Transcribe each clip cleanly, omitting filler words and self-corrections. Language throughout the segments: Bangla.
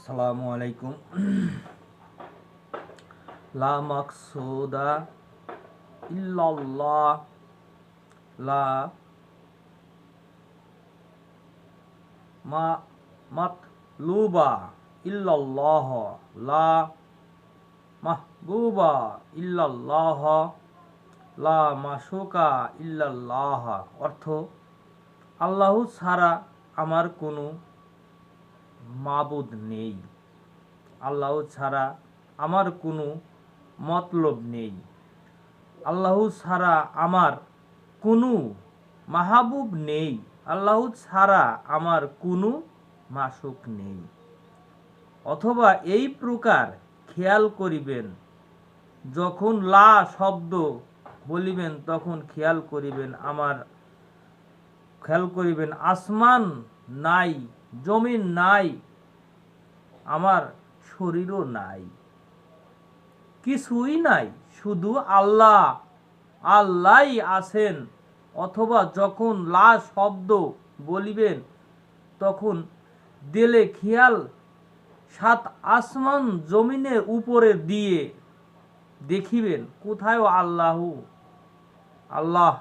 আসসালামু আলাইকুম। লা মাকসুদা ইল্লাল্লাহ, লা মা মাতলুবা ইল্লাল্লাহ, লা মাহবুবা ইল্লাল্লাহ, লা মাশুকা ইল্লাল্লাহ। অর্থ, আল্লাহ ছাড়া আমার কোনো মাবুদ নেই, আল্লাহ ছাড়া আমার কোনো মতলব নেই, আল্লাহ ছাড়া আমার কোনো মাহবুব নেই, আল্লাহ ছাড়া আমার কোনো মাসুক নেই। অথবা এই প্রকার খেয়াল করিবেন, যখন লা শব্দ বলিবেন তখন খেয়াল করিবেন আসমান নাই, জমিন নাই, আমার শরীরও নাই, কিছুই নাই, শুধু আল্লাহ আল্লাহই আছেন। অথবা যখন লা শব্দ বলিবেন তখন দিলে খেয়াল সাত আসমান জমিনের উপরে দিয়ে দেখিবেন কোথায় আল্লাহ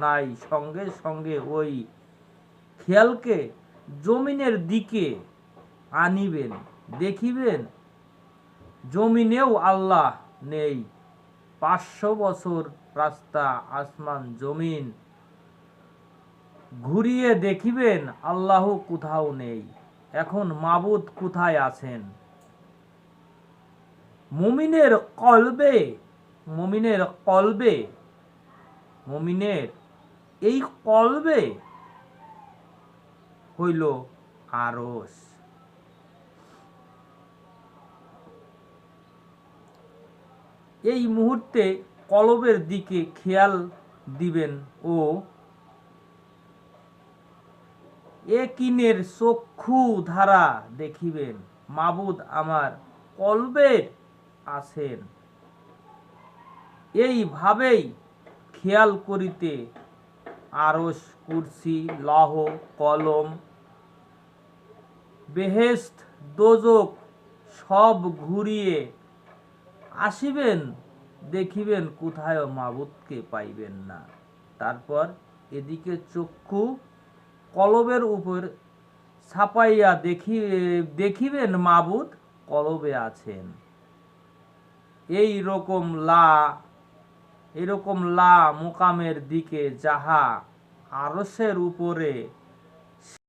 নাই। সঙ্গে সঙ্গে ওই খেয়ালকে জমিনের দিকে আনিবেন, দেখিবেন জমিনেও আল্লাহ নেই। 500 বছর রাস্তা আসমান জমিন ঘুরিয়ে দেখিবেন আল্লাহ কোথাও নেই। এখন মাবুদ কোথায় আছেন? মুমিনের এই কলবে হইল আরশ। এই মুহূর্তে কলবের দিকে খেয়াল দিবেন ও একিনের চক্ষু ধারা দেখিবেন মাবুদ আমার কলবে আছেন। এইভাবেই খেয়াল করিতে আরশ, কুরসি, লৌহ কলম, বেহেশত, দোজখ সব ঘুরিয়ে আসিবেন, দেখিবেন কোথায় মাবুদকে পাইবেন না। তারপর এদিকে চক্ষু কলবের উপর ছাপাইয়া দেখিবেন মাবুদ কলবে আছেন। এই রকম লা মুকামের দিকে যাহা আরশের উপরে